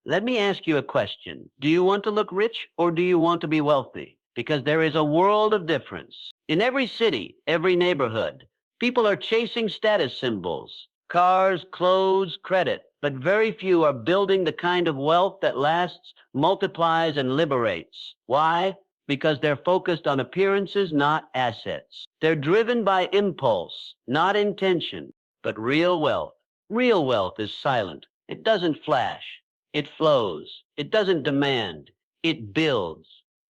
Let me ask you a question. Do you want to look rich or do you want to be wealthy? Because there is a world of difference. In every city, every neighborhood, people are chasing status symbols, cars, clothes, credit, but very few are building the kind of wealth that lasts, multiplies, and liberates. Why? Because they're focused on appearances, not assets. They're driven by impulse, not intention, but real wealth. Real wealth is silent. It doesn't flash. It flows. It doesn't demand. It builds.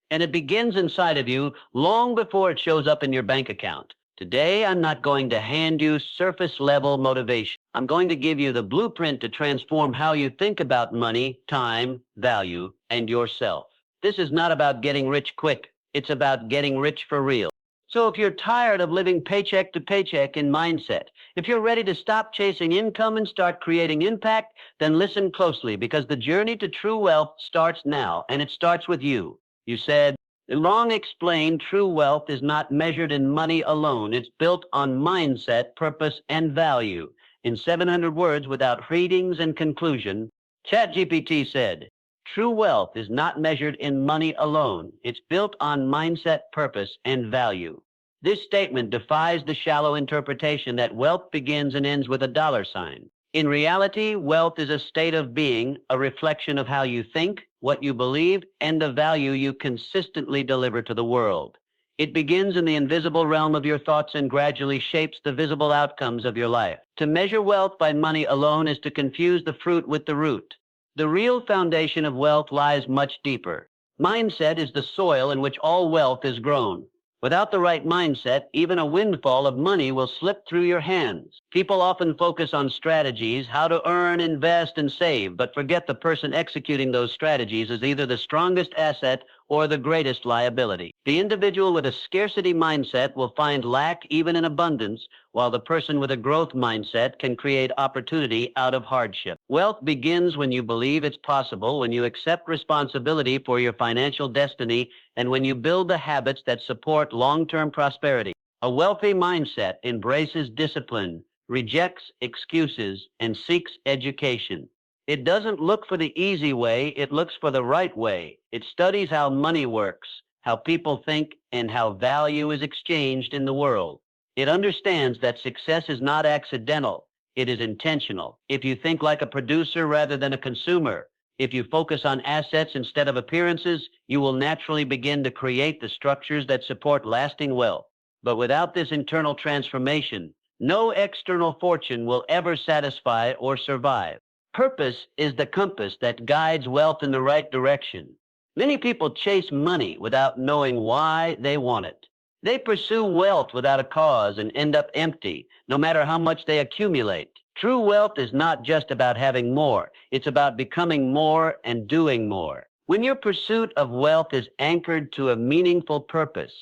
And it begins inside of you long before it shows up in your bank account. Today, I'm not going to hand you surface level motivation. I'm going to give you the blueprint to transform how you think about money, time, value, and yourself. This is not about getting rich quick. It's about getting rich for real. So if you're tired of living paycheck to paycheck in mindset, if you're ready to stop chasing income and start creating impact, then listen closely because the journey to true wealth starts now, and it starts with you. You said, long explained, true wealth is not measured in money alone. It's built on mindset, purpose, and value. In 700 words without readings and conclusion, ChatGPT said, true wealth is not measured in money alone. It's built on mindset, purpose, and value. This statement defies the shallow interpretation that wealth begins and ends with a dollar sign. In reality, wealth is a state of being, a reflection of how you think, what you believe, and the value you consistently deliver to the world. It begins in the invisible realm of your thoughts and gradually shapes the visible outcomes of your life. To measure wealth by money alone is to confuse the fruit with the root. The real foundation of wealth lies much deeper. Mindset is the soil in which all wealth is grown. Without the right mindset, even a windfall of money will slip through your hands. People often focus on strategies, how to earn, invest, and save, but forget the person executing those strategies is either the strongest asset or the greatest liability. The individual with a scarcity mindset will find lack even in abundance, while the person with a growth mindset can create opportunity out of hardship. Wealth begins when you believe it's possible, when you accept responsibility for your financial destiny, and when you build the habits that support long-term prosperity. A wealthy mindset embraces discipline, rejects excuses, and seeks education. It doesn't look for the easy way, it looks for the right way. It studies how money works, how people think, and how value is exchanged in the world. It understands that success is not accidental, it is intentional. If you think like a producer rather than a consumer, if you focus on assets instead of appearances, you will naturally begin to create the structures that support lasting wealth. But without this internal transformation, no external fortune will ever satisfy or survive. Purpose is the compass that guides wealth in the right direction. Many people chase money without knowing why they want it. They pursue wealth without a cause and end up empty, no matter how much they accumulate. True wealth is not just about having more. It's about becoming more and doing more. When your pursuit of wealth is anchored to a meaningful purpose,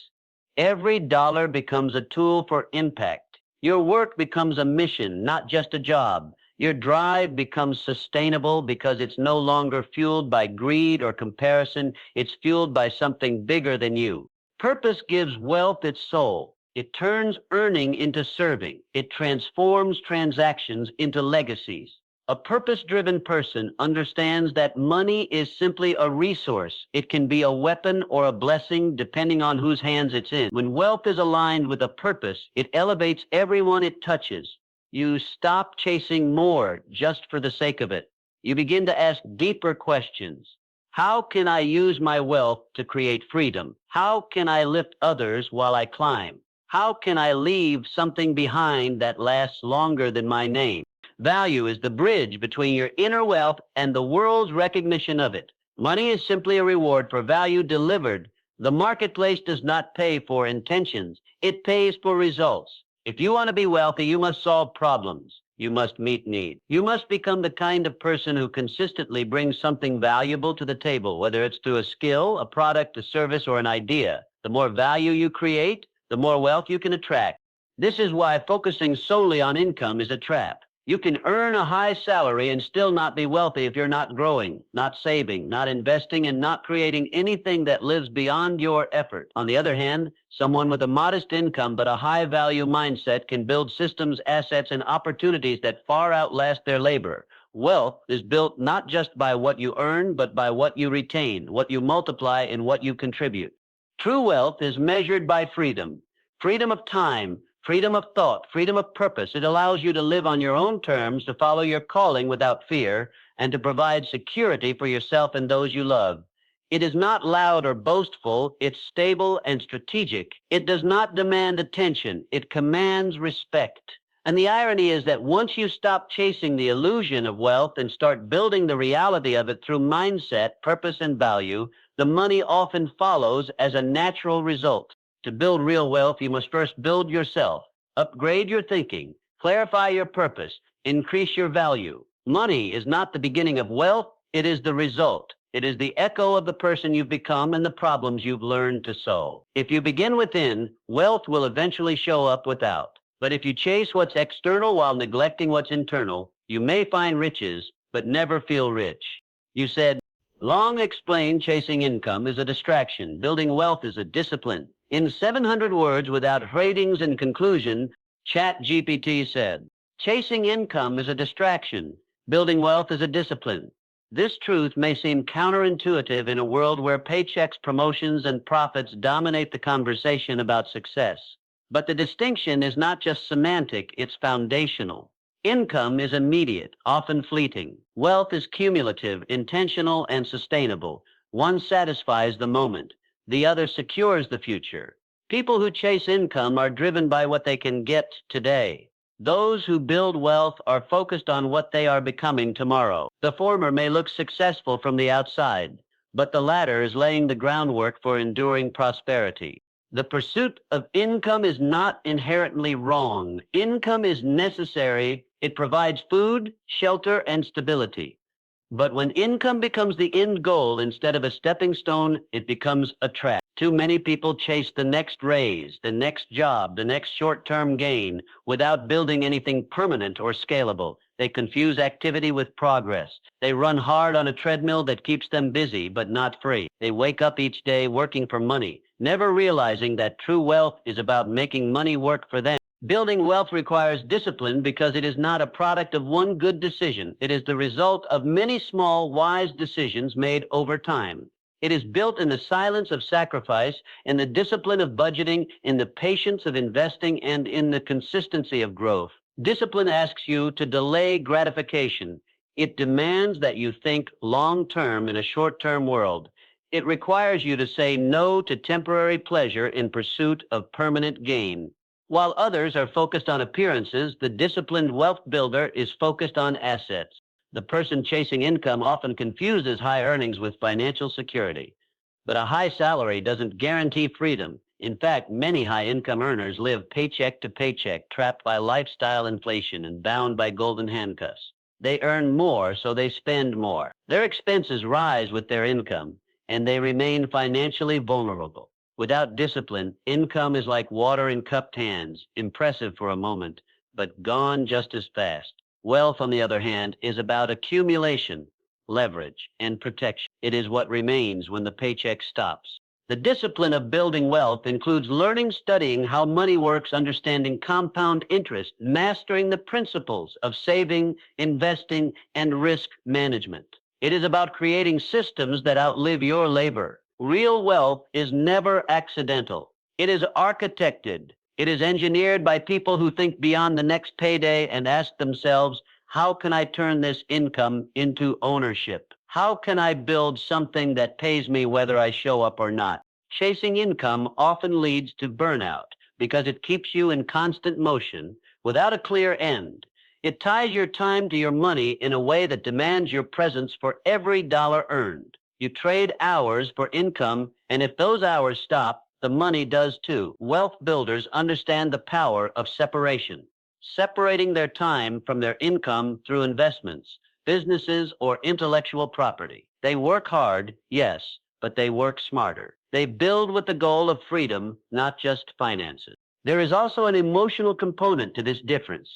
every dollar becomes a tool for impact. Your work becomes a mission, not just a job. Your drive becomes sustainable because it's no longer fueled by greed or comparison. It's fueled by something bigger than you. Purpose gives wealth its soul. It turns earning into serving. It transforms transactions into legacies. A purpose-driven person understands that money is simply a resource. It can be a weapon or a blessing depending on whose hands it's in. When wealth is aligned with a purpose, it elevates everyone it touches. You stop chasing more just for the sake of it. You begin to ask deeper questions. How can I use my wealth to create freedom? How can I lift others while I climb? How can I leave something behind that lasts longer than my name? Value is the bridge between your inner wealth and the world's recognition of it. Money is simply a reward for value delivered. The marketplace does not pay for intentions. It pays for results. If you want to be wealthy, you must solve problems. You must meet needs. You must become the kind of person who consistently brings something valuable to the table, whether it's through a skill, a product, a service, or an idea. The more value you create, the more wealth you can attract. This is why focusing solely on income is a trap. You can earn a high salary and still not be wealthy if you're not growing, not saving, not investing, and not creating anything that lives beyond your effort. On the other hand, someone with a modest income but a high-value mindset can build systems, assets, and opportunities that far outlast their labor. Wealth is built not just by what you earn, but by what you retain, what you multiply, and what you contribute. True wealth is measured by freedom. Freedom of time, freedom of thought, freedom of purpose. It allows you to live on your own terms, to follow your calling without fear, and to provide security for yourself and those you love. It is not loud or boastful. It's stable and strategic. It does not demand attention. It commands respect. And the irony is that once you stop chasing the illusion of wealth and start building the reality of it through mindset, purpose, and value, the money often follows as a natural result. To build real wealth, you must first build yourself, upgrade your thinking, clarify your purpose, increase your value. Money is not the beginning of wealth, it is the result. It is the echo of the person you've become and the problems you've learned to solve. If you begin within, wealth will eventually show up without. But if you chase what's external while neglecting what's internal, you may find riches, but never feel rich. You said, Long explained chasing income is a distraction. Building wealth is a discipline. In 700 words without ratings and conclusion, ChatGPT said, chasing income is a distraction. Building wealth is a discipline. This truth may seem counterintuitive in a world where paychecks, promotions, and profits dominate the conversation about success. But the distinction is not just semantic, it's foundational. Income is immediate, often fleeting. Wealth is cumulative, intentional, and sustainable. One satisfies the moment. The other secures the future. People who chase income are driven by what they can get today. Those who build wealth are focused on what they are becoming tomorrow. The former may look successful from the outside, but the latter is laying the groundwork for enduring prosperity. The pursuit of income is not inherently wrong. Income is necessary. It provides food, shelter, and stability. But when income becomes the end goal instead of a stepping stone, it becomes a trap. Too many people chase the next raise, the next job, the next short-term gain without building anything permanent or scalable. They confuse activity with progress. They run hard on a treadmill that keeps them busy but not free. They wake up each day working for money, never realizing that true wealth is about making money work for them. Building wealth requires discipline because it is not a product of one good decision. It is the result of many small, wise decisions made over time. It is built in the silence of sacrifice, in the discipline of budgeting, in the patience of investing, and in the consistency of growth. Discipline asks you to delay gratification. It demands that you think long-term in a short-term world. It requires you to say no to temporary pleasure in pursuit of permanent gain. While others are focused on appearances, the disciplined wealth builder is focused on assets. The person chasing income often confuses high earnings with financial security. But a high salary doesn't guarantee freedom. In fact, many high-income earners live paycheck to paycheck, trapped by lifestyle inflation and bound by golden handcuffs. They earn more, so they spend more. Their expenses rise with their income, and they remain financially vulnerable. Without discipline, income is like water in cupped hands, impressive for a moment, but gone just as fast. Wealth, on the other hand, is about accumulation, leverage, and protection. It is what remains when the paycheck stops. The discipline of building wealth includes learning, studying how money works, understanding compound interest, mastering the principles of saving, investing, and risk management. It is about creating systems that outlive your labor. Real wealth is never accidental. It is architected. It is engineered by people who think beyond the next payday and ask themselves, how can I turn this income into ownership? How can I build something that pays me whether I show up or not? Chasing income often leads to burnout because it keeps you in constant motion without a clear end. It ties your time to your money in a way that demands your presence for every dollar earned. You trade hours for income, and if those hours stop, the money does too. Wealth builders understand the power of separation, separating their time from their income through investments, businesses, or intellectual property. They work hard, yes, but they work smarter. They build with the goal of freedom, not just finances. There is also an emotional component to this difference.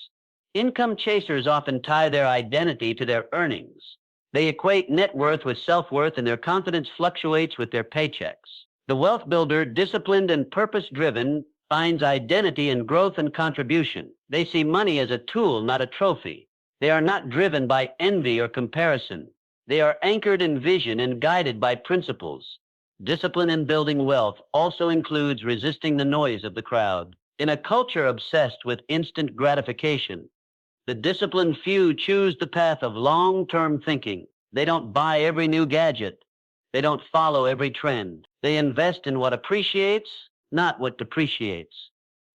Income chasers often tie their identity to their earnings. They equate net worth with self-worth, and their confidence fluctuates with their paychecks. The wealth builder, disciplined and purpose-driven, finds identity in growth and contribution. They see money as a tool, not a trophy. They are not driven by envy or comparison. They are anchored in vision and guided by principles. Discipline in building wealth also includes resisting the noise of the crowd. In a culture obsessed with instant gratification, the disciplined few choose the path of long-term thinking. They don't buy every new gadget. They don't follow every trend. They invest in what appreciates, not what depreciates.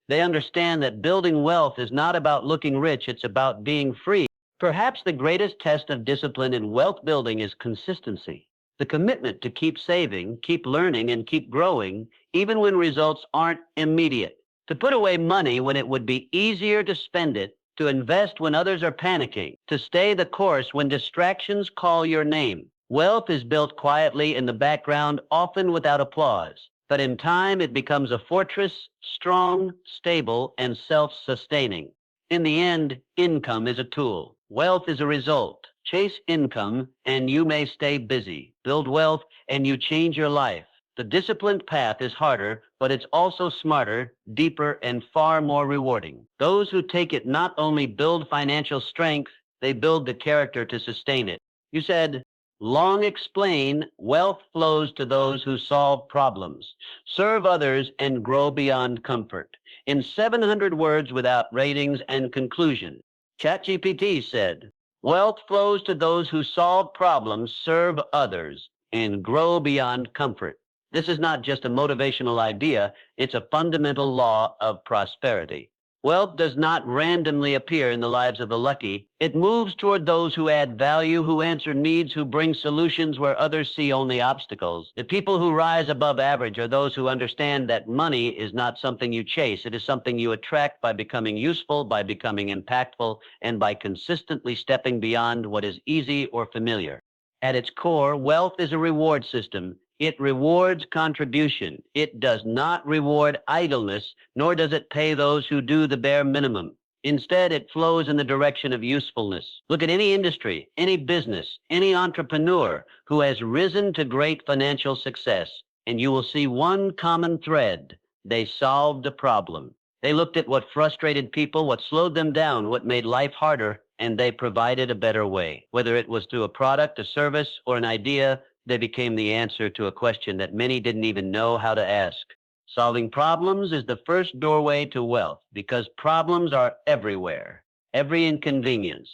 They understand that building wealth is not about looking rich, it's about being free. Perhaps the greatest test of discipline in wealth building is consistency. The commitment to keep saving, keep learning, and keep growing, even when results aren't immediate. To put away money when it would be easier to spend it, to invest when others are panicking, to stay the course when distractions call your name. Wealth is built quietly in the background, often without applause. But in time, it becomes a fortress, strong, stable, and self-sustaining. In the end, income is a tool. Wealth is a result. Chase income, and you may stay busy. Build wealth, and you change your life. The disciplined path is harder, but it's also smarter, deeper, and far more rewarding. Those who take it not only build financial strength, they build the character to sustain it. You said, long explain, wealth flows to those who solve problems, serve others, and grow beyond comfort. In 700 words without ratings and conclusion, ChatGPT said, wealth flows to those who solve problems, serve others, and grow beyond comfort. This is not just a motivational idea, it's a fundamental law of prosperity. Wealth does not randomly appear in the lives of the lucky. It moves toward those who add value, who answer needs, who bring solutions where others see only obstacles. The people who rise above average are those who understand that money is not something you chase. It is something you attract by becoming useful, by becoming impactful, and by consistently stepping beyond what is easy or familiar. At its core, wealth is a reward system. It rewards contribution. It does not reward idleness, nor does it pay those who do the bare minimum. Instead, it flows in the direction of usefulness. Look at any industry, any business, any entrepreneur who has risen to great financial success, and you will see one common thread. They solved a problem. They looked at what frustrated people, what slowed them down, what made life harder, and they provided a better way. Whether it was through a product, a service, or an idea, they became the answer to a question that many didn't even know how to ask. Solving problems is the first doorway to wealth because problems are everywhere. Every inconvenience,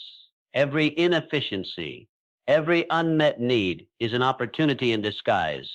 every inefficiency, every unmet need is an opportunity in disguise.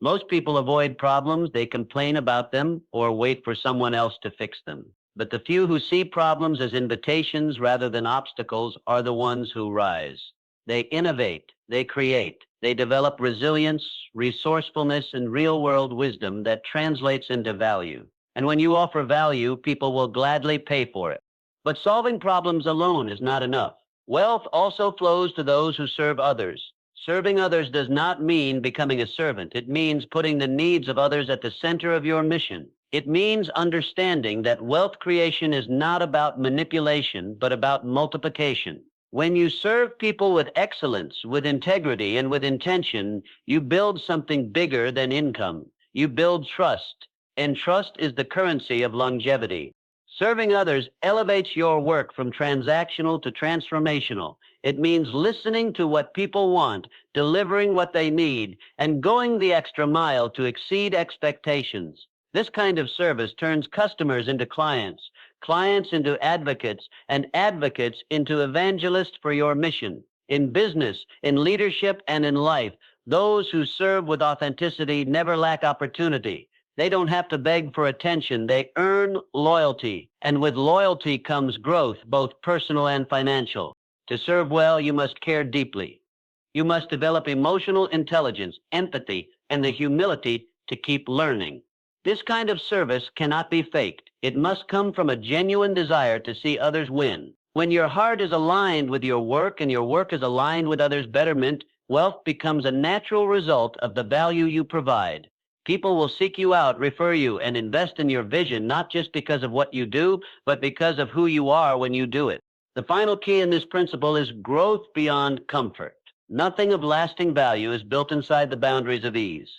Most people avoid problems, they complain about them, or wait for someone else to fix them. But the few who see problems as invitations rather than obstacles are the ones who rise. They innovate, they create, they develop resilience, resourcefulness, and real-world wisdom that translates into value. And when you offer value, people will gladly pay for it. But solving problems alone is not enough. Wealth also flows to those who serve others. Serving others does not mean becoming a servant. It means putting the needs of others at the center of your mission. It means understanding that wealth creation is not about manipulation, but about multiplication. When you serve people with excellence, with integrity, and with intention, you build something bigger than income. You build trust, and trust is the currency of longevity. Serving others elevates your work from transactional to transformational. It means listening to what people want, delivering what they need, and going the extra mile to exceed expectations. This kind of service turns customers into clients, clients into advocates, and advocates into evangelists for your mission. In business, in leadership, and in life, those who serve with authenticity never lack opportunity. They don't have to beg for attention. They earn loyalty. And with loyalty comes growth, both personal and financial. To serve well, you must care deeply. You must develop emotional intelligence, empathy, and the humility to keep learning. This kind of service cannot be faked. It must come from a genuine desire to see others win. When your heart is aligned with your work and your work is aligned with others' betterment, wealth becomes a natural result of the value you provide. People will seek you out, refer you, and invest in your vision, not just because of what you do, but because of who you are when you do it. The final key in this principle is growth beyond comfort. Nothing of lasting value is built inside the boundaries of ease.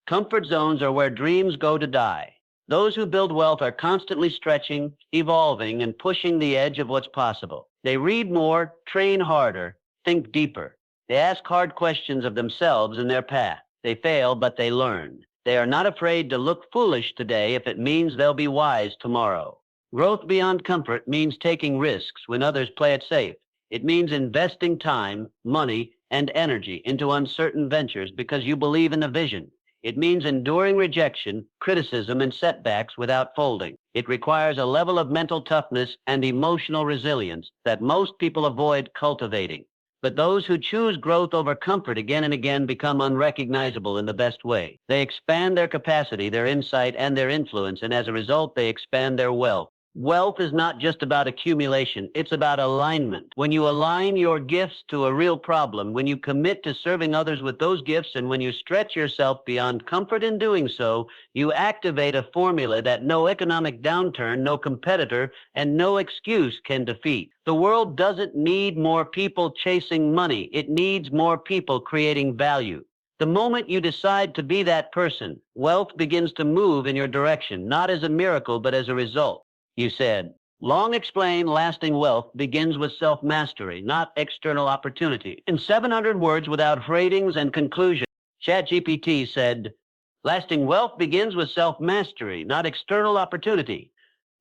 Comfort zones are where dreams go to die. Those who build wealth are constantly stretching, evolving, and pushing the edge of what's possible. They read more, train harder, think deeper. They ask hard questions of themselves and their path. They fail, but they learn. They are not afraid to look foolish today if it means they'll be wise tomorrow. Growth beyond comfort means taking risks when others play it safe. It means investing time, money, and energy into uncertain ventures because you believe in the vision. It means enduring rejection, criticism, and setbacks without folding. It requires a level of mental toughness and emotional resilience that most people avoid cultivating. But those who choose growth over comfort again and again become unrecognizable in the best way. They expand their capacity, their insight, and their influence, and as a result, they expand their wealth. Wealth is not just about accumulation, it's about alignment. When you align your gifts to a real problem, when you commit to serving others with those gifts, and when you stretch yourself beyond comfort in doing so, you activate a formula that no economic downturn, no competitor, and no excuse can defeat. The world doesn't need more people chasing money. It needs more people creating value. The moment you decide to be that person, wealth begins to move in your direction, not as a miracle, but as a result. You said, long explain lasting wealth begins with self-mastery, not external opportunity. In 700 words without ratings and conclusion, ChatGPT said, lasting wealth begins with self-mastery, not external opportunity.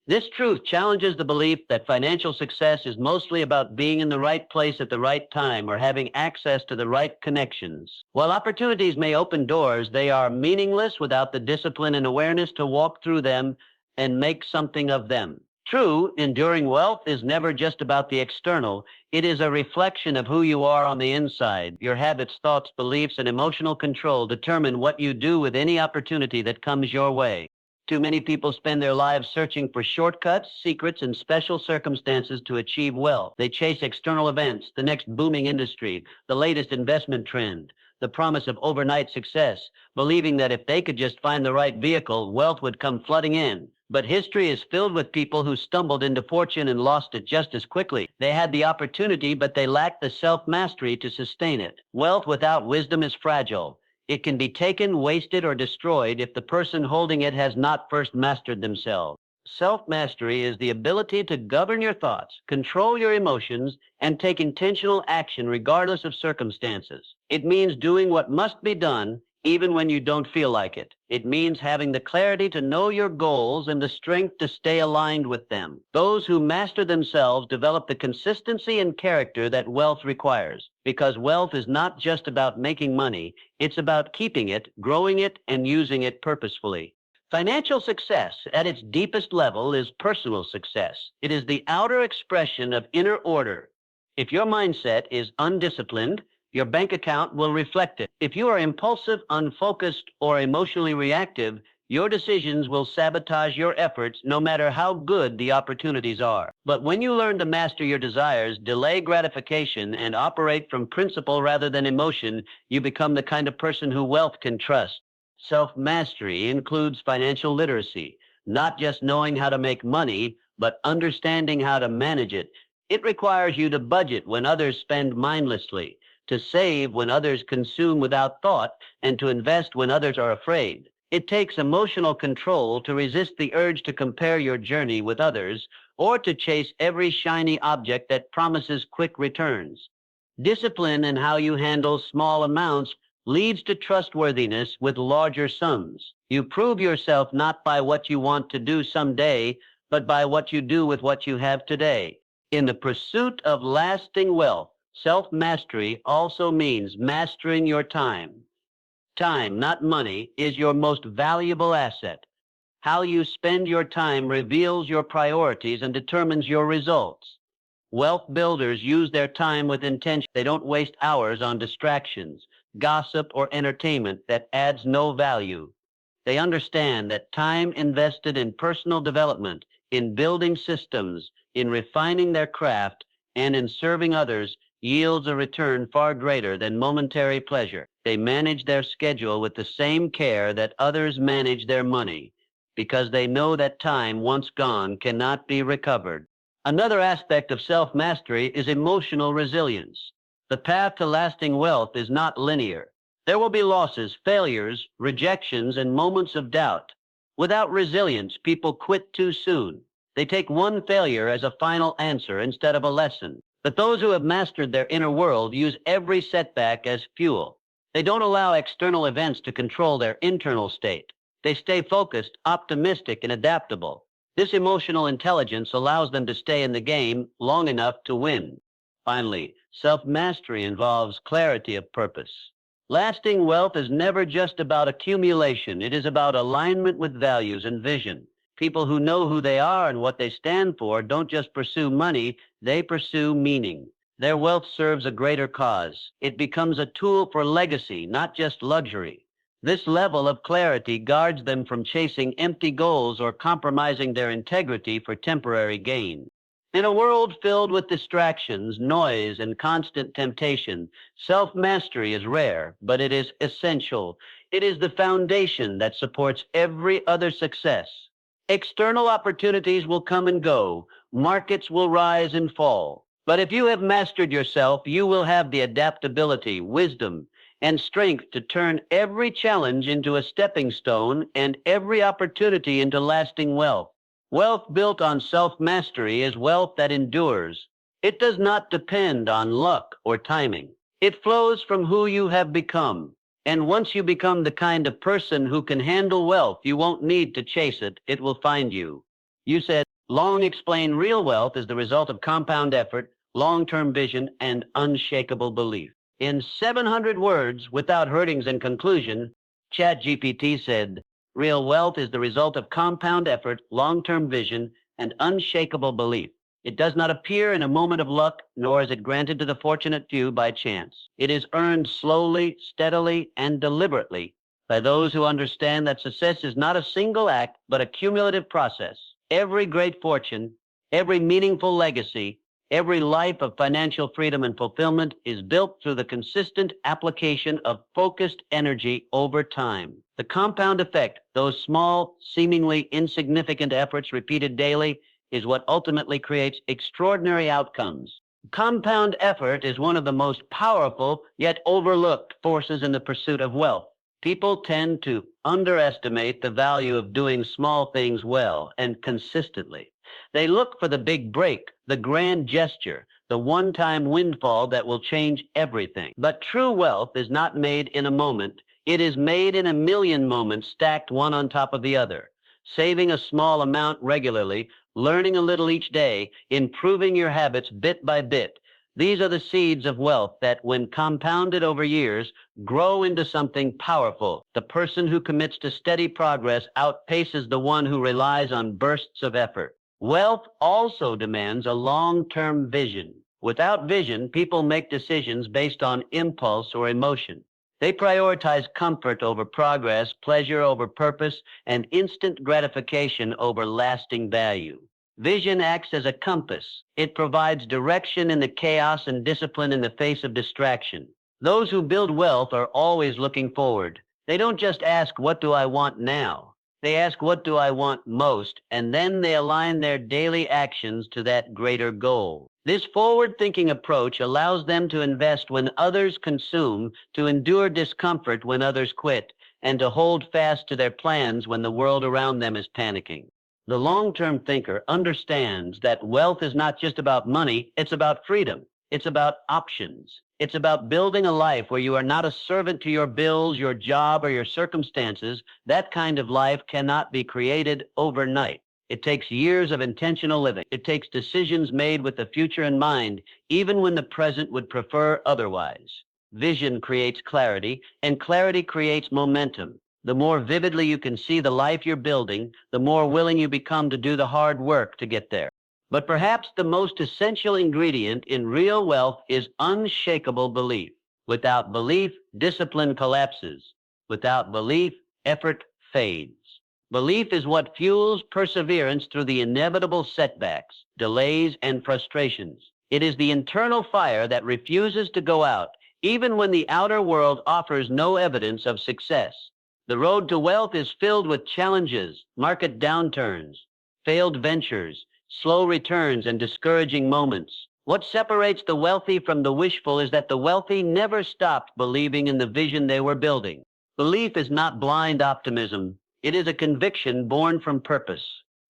This truth challenges the belief that financial success is mostly about being in the right place at the right time or having access to the right connections. While opportunities may open doors, they are meaningless without the discipline and awareness to walk through them and make something of them. True, enduring wealth is never just about the external. It is a reflection of who you are on the inside. Your habits, thoughts, beliefs, and emotional control determine what you do with any opportunity that comes your way. Too many people spend their lives searching for shortcuts, secrets, and special circumstances to achieve wealth. They chase external events, the next booming industry, the latest investment trend, the promise of overnight success, believing that if they could just find the right vehicle, wealth would come flooding in. But history is filled with people who stumbled into fortune and lost it just as quickly. They had the opportunity, but they lacked the self-mastery to sustain it. Wealth without wisdom is fragile. It can be taken, wasted, or destroyed if the person holding it has not first mastered themselves. Self-mastery is the ability to govern your thoughts, control your emotions, and take intentional action regardless of circumstances. It means doing what must be done even when you don't feel like it. It means having the clarity to know your goals and the strength to stay aligned with them. Those who master themselves develop the consistency and character that wealth requires, because wealth is not just about making money, it's about keeping it, growing it, and using it purposefully. Financial success at its deepest level is personal success. It is the outer expression of inner order. If your mindset is undisciplined, your bank account will reflect it. If you are impulsive, unfocused, or emotionally reactive, your decisions will sabotage your efforts no matter how good the opportunities are. But when you learn to master your desires, delay gratification, and operate from principle rather than emotion, you become the kind of person who wealth can trust. Self-mastery includes financial literacy, not just knowing how to make money, but understanding how to manage it. It requires you to budget when others spend mindlessly, to save when others consume without thought, and to invest when others are afraid. It takes emotional control to resist the urge to compare your journey with others or to chase every shiny object that promises quick returns. Discipline in how you handle small amounts leads to trustworthiness with larger sums. You prove yourself not by what you want to do someday, but by what you do with what you have today. In the pursuit of lasting wealth, self-mastery also means mastering your time. Time, not money, is your most valuable asset. How you spend your time reveals your priorities and determines your results. Wealth builders use their time with intention. They don't waste hours on distractions, gossip, or entertainment that adds no value. They understand that time invested in personal development, in building systems, in refining their craft, and in serving others yields a return far greater than momentary pleasure. They manage their schedule with the same care that others manage their money, because they know that time once gone cannot be recovered. Another aspect of self-mastery is emotional resilience. The path to lasting wealth is not linear. There will be losses, failures, rejections, and moments of doubt. Without resilience, people quit too soon. They take one failure as a final answer instead of a lesson. But those who have mastered their inner world use every setback as fuel. They don't allow external events to control their internal state. They stay focused, optimistic, and adaptable. This emotional intelligence allows them to stay in the game long enough to win. Finally, self-mastery involves clarity of purpose. Lasting wealth is never just about accumulation. It is about alignment with values and vision. People who know who they are and what they stand for don't just pursue money, they pursue meaning. Their wealth serves a greater cause. It becomes a tool for legacy, not just luxury. This level of clarity guards them from chasing empty goals or compromising their integrity for temporary gain. In a world filled with distractions, noise, and constant temptation, self-mastery is rare, but it is essential. It is the foundation that supports every other success. External opportunities will come and go. Markets will rise and fall. But if you have mastered yourself, you will have the adaptability, wisdom, and strength to turn every challenge into a stepping stone and every opportunity into lasting wealth. Wealth built on self-mastery is wealth that endures. It does not depend on luck or timing. It flows from who you have become. And once you become the kind of person who can handle wealth, you won't need to chase it. It will find you. You said, Long explained real wealth is the result of compound effort, long-term vision, and unshakable belief. In 700 words, without hurtings and conclusion, ChatGPT said, real wealth is the result of compound effort, long-term vision, and unshakable belief. It does not appear in a moment of luck, nor is it granted to the fortunate few by chance. It is earned slowly, steadily, and deliberately by those who understand that success is not a single act, but a cumulative process. Every great fortune, every meaningful legacy, every life of financial freedom and fulfillment is built through the consistent application of focused energy over time. The compound effect, those small, seemingly insignificant efforts repeated daily, is what ultimately creates extraordinary outcomes. Compound effort is one of the most powerful yet overlooked forces in the pursuit of wealth. People tend to underestimate the value of doing small things well and consistently. They look for the big break, the grand gesture, the one-time windfall that will change everything. But true wealth is not made in a moment. It is made in a million moments stacked one on top of the other. Saving a small amount regularly, learning a little each day, improving your habits bit by bit. These are the seeds of wealth that, when compounded over years, grow into something powerful. The person who commits to steady progress outpaces the one who relies on bursts of effort. Wealth also demands a long-term vision. Without vision, people make decisions based on impulse or emotion. They prioritize comfort over progress, pleasure over purpose, and instant gratification over lasting value. Vision acts as a compass. It provides direction in the chaos and discipline in the face of distraction. Those who build wealth are always looking forward. They don't just ask, what do I want now? They ask, what do I want most? And then they align their daily actions to that greater goal. This forward-thinking approach allows them to invest when others consume, to endure discomfort when others quit, and to hold fast to their plans when the world around them is panicking. The long-term thinker understands that wealth is not just about money, it's about freedom. It's about options. It's about building a life where you are not a servant to your bills, your job, or your circumstances. That kind of life cannot be created overnight. It takes years of intentional living. It takes decisions made with the future in mind, even when the present would prefer otherwise. Vision creates clarity, and clarity creates momentum. The more vividly you can see the life you're building, the more willing you become to do the hard work to get there. But perhaps the most essential ingredient in real wealth is unshakable belief. Without belief, discipline collapses. Without belief, effort fades. Belief is what fuels perseverance through the inevitable setbacks, delays, and frustrations. It is the internal fire that refuses to go out, even when the outer world offers no evidence of success. The road to wealth is filled with challenges, market downturns, failed ventures, slow returns, and discouraging moments. What separates the wealthy from the wishful is that the wealthy never stopped believing in the vision they were building. Belief is not blind optimism. It is a conviction born from purpose.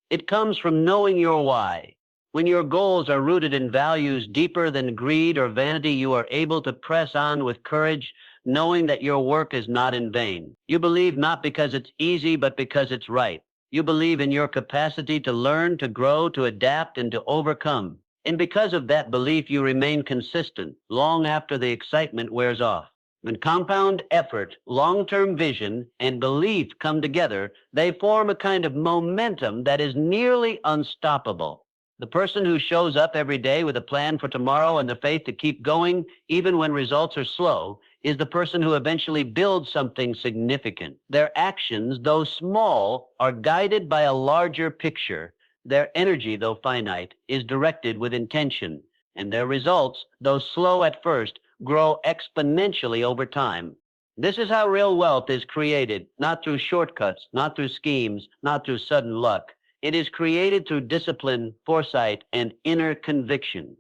It comes from knowing your why. When your goals are rooted in values deeper than greed or vanity, you are able to press on with courage, knowing that your work is not in vain. You believe not because it's easy, but because it's right. You believe in your capacity to learn, to grow, to adapt, and to overcome. And because of that belief, you remain consistent long after the excitement wears off. When compound effort, long-term vision, and belief come together, they form a kind of momentum that is nearly unstoppable. The person who shows up every day with a plan for tomorrow and the faith to keep going, even when results are slow, is the person who eventually builds something significant. Their actions, though small, are guided by a larger picture. Their energy, though finite, is directed with intention, and their results, though slow at first, grow exponentially over time. This is how real wealth is created, not through shortcuts, not through schemes, not through sudden luck. It is created through discipline, foresight, and inner conviction.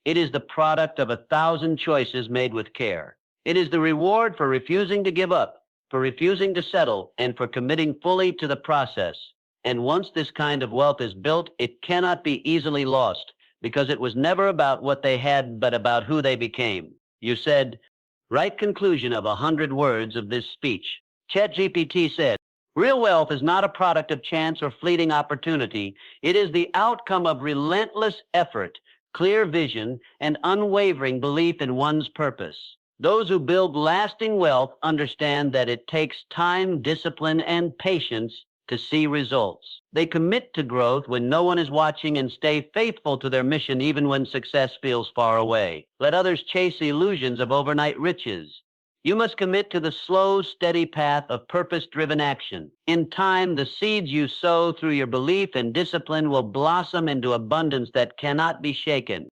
It is the product of 1,000 choices made with care. It is the reward for refusing to give up, for refusing to settle, and for committing fully to the process. And once this kind of wealth is built, it cannot be easily lost because it was never about what they had, but about who they became. You said, right conclusion of 100 words of this speech. ChatGPT said, real wealth is not a product of chance or fleeting opportunity. It is the outcome of relentless effort, clear vision, and unwavering belief in one's purpose. Those who build lasting wealth understand that it takes time, discipline, and patience to see results. They commit to growth when no one is watching and stay faithful to their mission even when success feels far away. Let others chase illusions of overnight riches. You must commit to the slow, steady path of purpose-driven action. In time, the seeds you sow through your belief and discipline will blossom into abundance that cannot be shaken.